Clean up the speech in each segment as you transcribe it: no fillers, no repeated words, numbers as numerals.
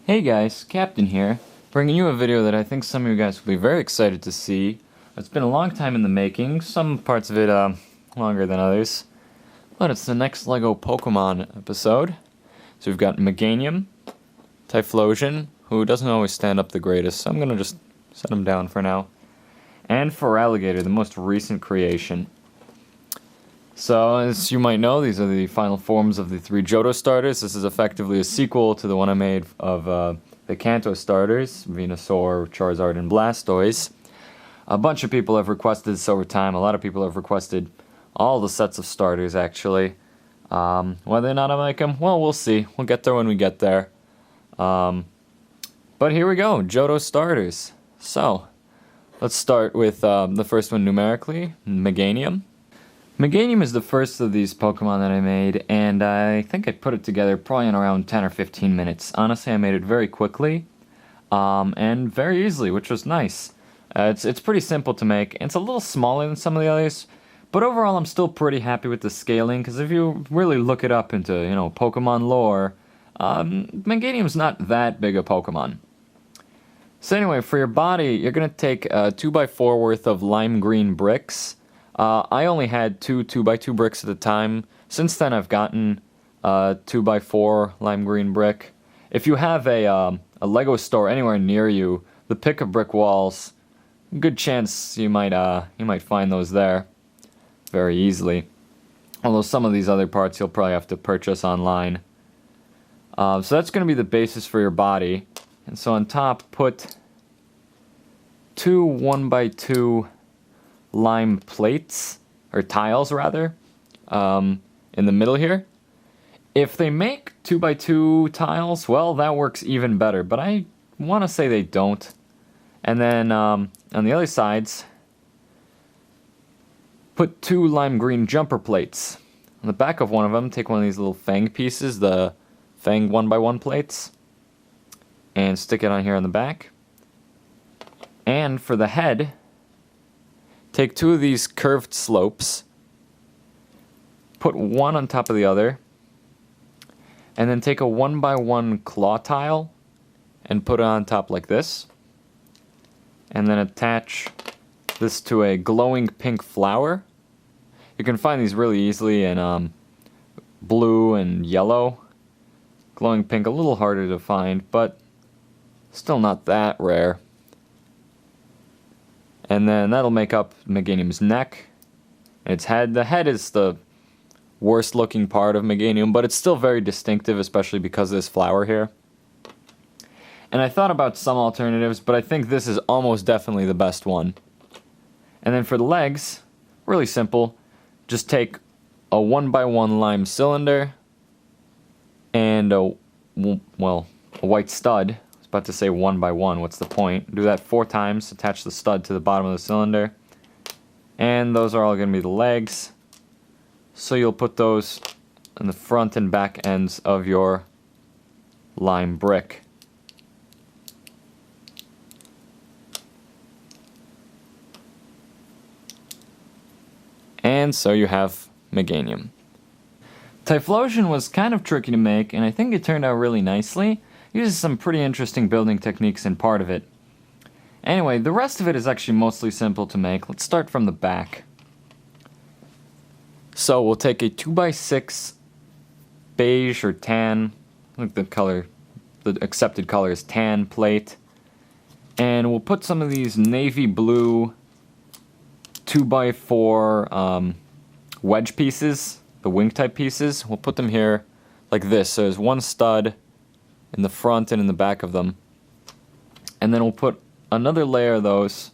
Hey guys, Captain here, bringing you a video that I think some of you guys will be very excited to see. It's been a long time in the making, some parts of it longer than others, but it's the next LEGO Pokemon episode. So we've got Meganium, Typhlosion, who doesn't always stand up the greatest, so I'm going to just set him down for now, and Feraligatr, the most recent creation. So, as you might know, these are the final forms of the 3 Johto starters. This is effectively a sequel to the one I made of the Kanto starters, Venusaur, Charizard, and Blastoise. A bunch of people have requested this over time. A lot of people have requested all the sets of starters, actually. Whether or not I make them, well, we'll see. We'll get there when we get there. But here we go, Johto starters. So, let's start with the first one numerically, Meganium. Meganium is the first of these Pokemon that I made, and I think I put it together probably in around 10 or 15 minutes. Honestly, I made it very quickly, and very easily, which was nice. It's pretty simple to make. It's a little smaller than some of the others, but overall I'm still pretty happy with the scaling, because if you really look it up into, Pokemon lore, Meganium's not that big a Pokemon. So anyway, for your body, you're going to take 2x4 worth of lime green bricks. I only had 2x2 bricks at the time. Since then, I've gotten 2x4 lime green brick. If you have a Lego store anywhere near you, the pick of brick walls, good chance you might find those there very easily. Although some of these other parts you'll probably have to purchase online. So that's going to be the basis for your body. And so on top, put 2 1x2 lime plates, or tiles rather, in the middle here. If they make 2x2 tiles, well, that works even better, but I want to say they don't. And then on the other sides, put 2 lime green jumper plates. On the back of one of them, take one of these little fang pieces, the fang 1x1 plates, and stick it on here on the back. And for the head, take 2 of these curved slopes, put one on top of the other, and then take a 1x1 claw tile and put it on top like this, and then attach this to a glowing pink flower. You can find these really easily in blue and yellow. Glowing pink a little harder to find, but still not that rare. And then that'll make up Meganium's neck, and its head. The head is the worst looking part of Meganium, but it's still very distinctive, especially because of this flower here. And I thought about some alternatives, but I think this is almost definitely the best one. And then for the legs, really simple. Just take a 1x1 lime cylinder and a white stud. About to say 1x1, what's the point? Do that 4 times, attach the stud to the bottom of the cylinder, and those are all going to be the legs. So you'll put those in the front and back ends of your lime brick. And so you have Meganium. Typhlosion was kind of tricky to make, and I think it turned out really nicely. Uses some pretty interesting building techniques in part of it. Anyway, the rest of it is actually mostly simple to make. Let's start from the back. So we'll take a 2x6 beige or tan, I think the accepted color is tan plate, and we'll put some of these navy blue 2x4 wedge pieces, the wing type pieces. We'll put them here like this. So there's one stud in the front and in the back of them. And then we'll put another layer of those.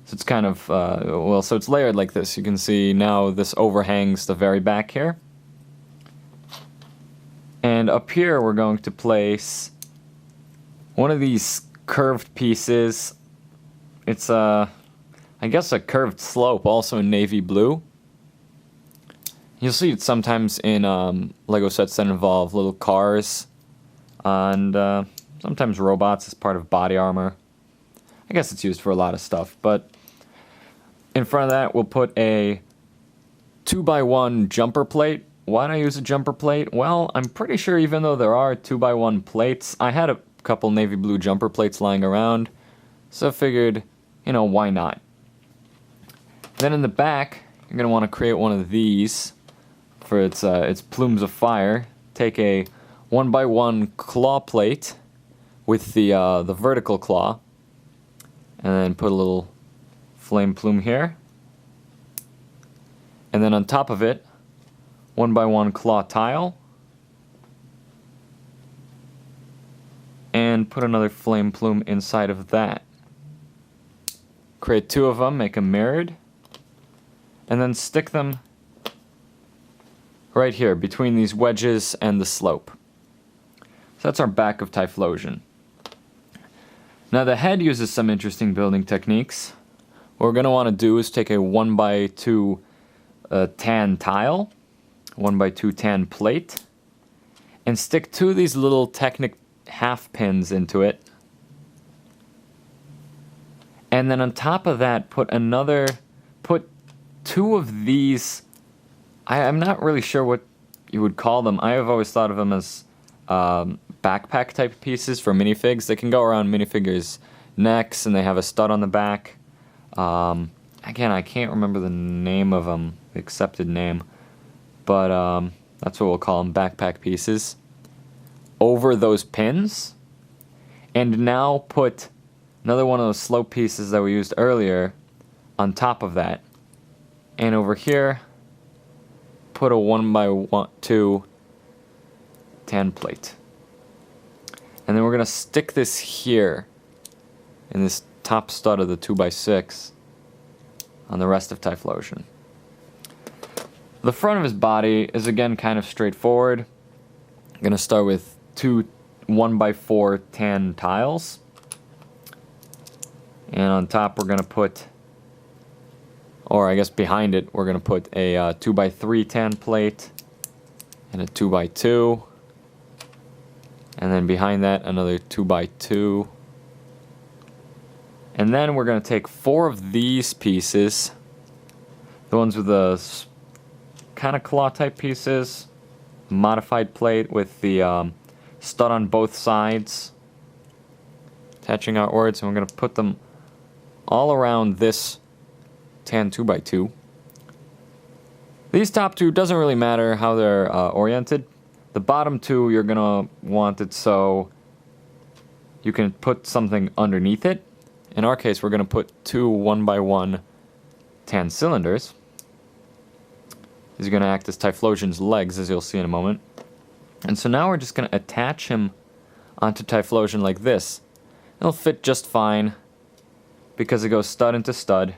So it's kind of, so it's layered like this. You can see now this overhangs the very back here. And up here we're going to place one of these curved pieces. It's I guess a curved slope, also in navy blue. You'll see it sometimes in Lego sets that involve little cars, and sometimes robots as part of body armor. I guess it's used for a lot of stuff, but in front of that we'll put a 2x1 jumper plate why'd I use a jumper plate? Well, I'm pretty sure even though there are 2x1 plates, I had a couple navy blue jumper plates lying around, so I figured, you know, why not? Then in the back, you're going to want to create one of these for its plumes of fire. Take a 1x1 claw plate with the vertical claw, and then put a little flame plume here. And then on top of it, 1x1 claw tile, and put another flame plume inside of that. Create two of them, make them mirrored, and then stick them right here between these wedges and the slope. So that's our back of Typhlosion. Now the head uses some interesting building techniques. What we're going to want to do is take a 1x2 tan tile, 1x2 tan plate, and stick two of these little Technic half pins into it. And then on top of that, put two of these, I'm not really sure what you would call them. I have always thought of them as backpack type pieces for minifigs. They can go around minifigures' necks, and they have a stud on the back. Again, I can't remember the name of them, the accepted name, but that's what we'll call them, backpack pieces, over those pins. And now put another one of those slope pieces that we used earlier on top of that. And over here, put a 1x2 tan plate. And then we're going to stick this here in this top stud of the 2x6 on the rest of Typhlosion. The front of his body is again kind of straightforward. I'm going to start with two 1x4 tan tiles. And on top we're going to put, or I guess behind it, we're going to put a 2x3 tan plate and a 2x2. And then behind that, another 2x2. And then we're going to take four of these pieces, the ones with the kind of claw type pieces, modified plate with the stud on both sides, attaching outwards, and we're going to put them all around this tan 2x2. These top two, doesn't really matter how they're oriented. The bottom two, you're going to want it so you can put something underneath it. In our case, we're going to put two 1x1 tan cylinders. These are going to act as Typhlosion's legs, as you'll see in a moment. And so now we're just going to attach him onto Typhlosion like this. It'll fit just fine because it goes stud into stud.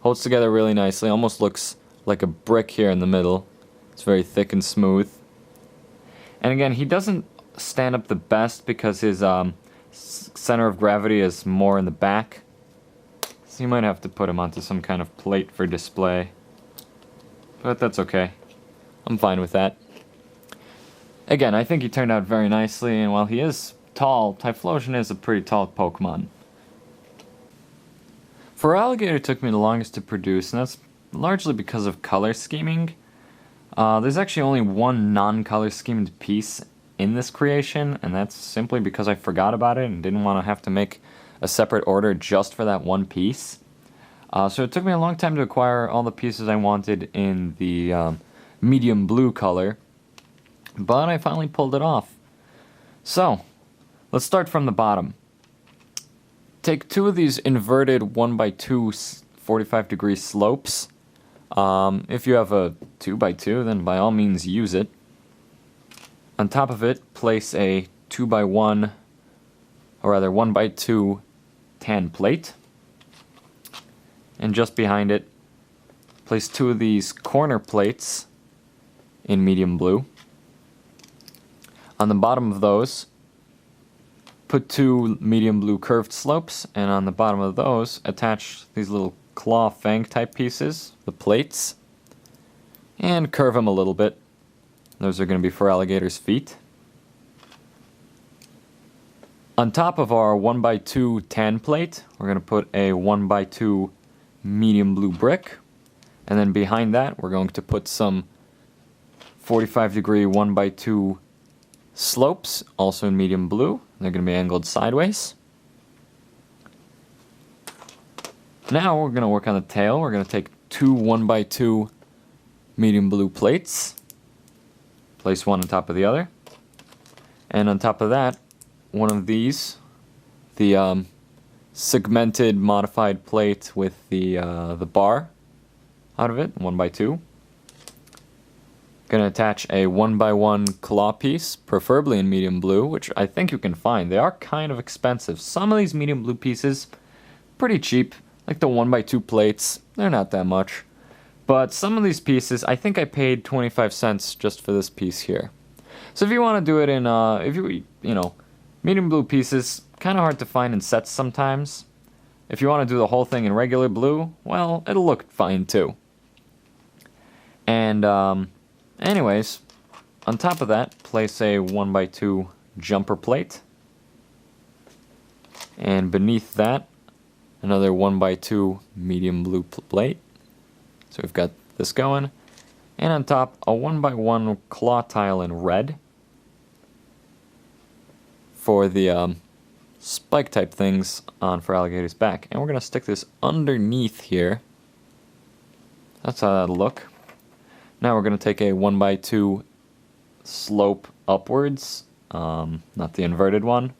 Holds together really nicely, almost looks like a brick here in the middle. It's very thick and smooth. And again, he doesn't stand up the best because his center of gravity is more in the back. So you might have to put him onto some kind of plate for display. But that's okay. I'm fine with that. Again, I think he turned out very nicely, and while he is tall, Typhlosion is a pretty tall Pokemon. Feraligatr took me the longest to produce, and that's largely because of color scheming. There's actually only one non-color schemed piece in this creation, and that's simply because I forgot about it and didn't want to have to make a separate order just for that one piece. So it took me a long time to acquire all the pieces I wanted in the medium blue color, but I finally pulled it off. So, let's start from the bottom. Take two of these inverted 1x2 45-degree slopes. If you have a 2x2, then by all means use it. On top of it, place a 2x1, or rather 1x2 tan plate. And just behind it, place two of these corner plates in medium blue. On the bottom of those, put two medium blue curved slopes, and on the bottom of those, attach these little claw fang type pieces, the plates, and curve them a little bit. Those are going to be Feraligatr's feet. On top of our 1x2 tan plate, we're going to put a 1x2 medium blue brick, and then behind that we're going to put some 45-degree 1x2 slopes, also in medium blue. They're going to be angled sideways. Now we're going to work on the tail. We're going to take two 1x2 medium blue plates, place one on top of the other, and on top of that, one of these, the segmented modified plate with the bar out of it, 1x2. Going to attach a 1x1 claw piece, preferably in medium blue, which I think you can find. They are kind of expensive. Some of these medium blue pieces, pretty cheap, like the 1x2 plates, they're not that much. But some of these pieces, I think I paid 25 cents just for this piece here. So if you want to do it in, medium blue pieces, kind of hard to find in sets sometimes. If you want to do the whole thing in regular blue, well, it'll look fine too. And, anyways, on top of that, place a 1x2 jumper plate. And beneath that, another 1x2 medium blue plate. So we've got this going. And on top, a 1x1 claw tile in red for the spike type things on Feraligatr's back. And we're going to stick this underneath here. That's how that'll look. Now we're going to take a 1x2 slope upwards, not the inverted one,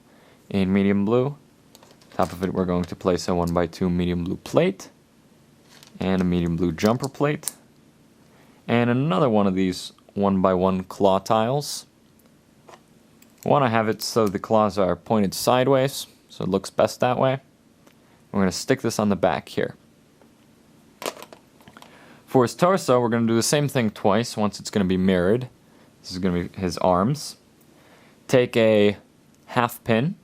in medium blue. Top of it we're going to place a 1x2 medium blue plate, and a medium blue jumper plate, and another one of these 1x1 claw tiles. I want to have it so the claws are pointed sideways, so it looks best that way. We're going to stick this on the back here. For his torso, we're going to do the same thing twice. Once it's going to be mirrored. This is going to be his arms. Take a half pin,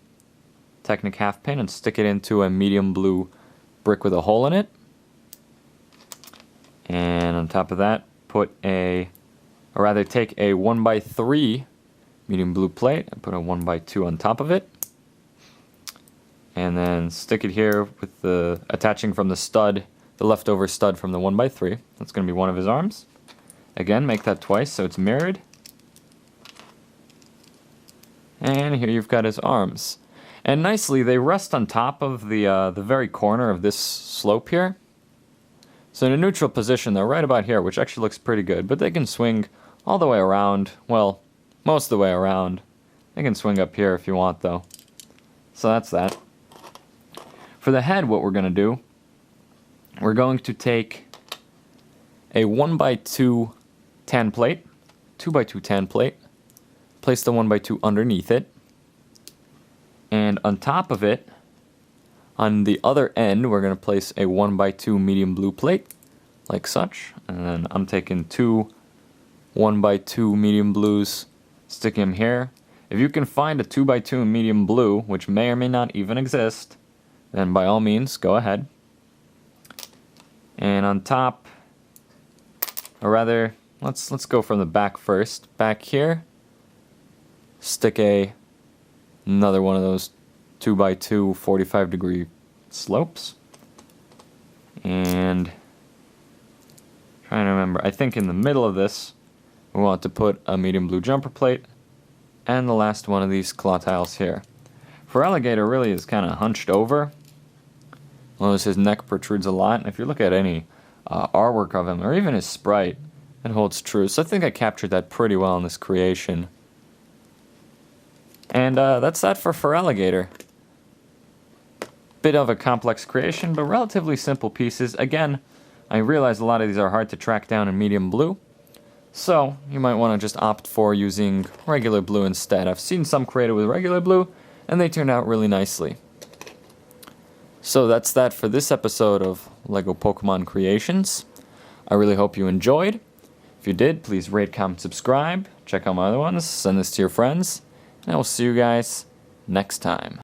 Technic half pin, and stick it into a medium blue brick with a hole in it. And on top of that, take a 1x3 medium blue plate and put a 1x2 on top of it. And then stick it here with the attaching from the stud, the leftover stud from the 1x3. That's going to be one of his arms. Again, make that twice so it's mirrored. And here you've got his arms. And nicely, they rest on top of the very corner of this slope here. So in a neutral position, they're right about here, which actually looks pretty good. But they can swing all the way around. Well, most of the way around. They can swing up here if you want, though. So that's that. For the head, what we're going to do, we're going to take a 1x2 tan plate, 2x2 tan plate, place the 1x2 underneath it, and on top of it, on the other end, we're going to place a 1x2 medium blue plate, like such. And then I'm taking two 1x2 medium blues, sticking them here. If you can find a 2x2 medium blue, which may or may not even exist, then by all means, go ahead. And on top, or rather, let's go from the back first. Back here, stick another one of those 2x2 45-degree slopes. And trying to remember, I think in the middle of this, we want to put a medium blue jumper plate and the last one of these claw tiles here. Feraligatr really is kind of hunched over. Notice his neck protrudes a lot, and if you look at any artwork of him, or even his sprite, it holds true. So I think I captured that pretty well in this creation. And that's that for Feraligatr. Bit of a complex creation, but relatively simple pieces. Again, I realize a lot of these are hard to track down in medium blue, so you might want to just opt for using regular blue instead. I've seen some created with regular blue, and they turned out really nicely. So that's that for this episode of LEGO Pokemon Creations. I really hope you enjoyed. If you did, please rate, comment, subscribe. Check out my other ones, send this to your friends, and I will see you guys next time.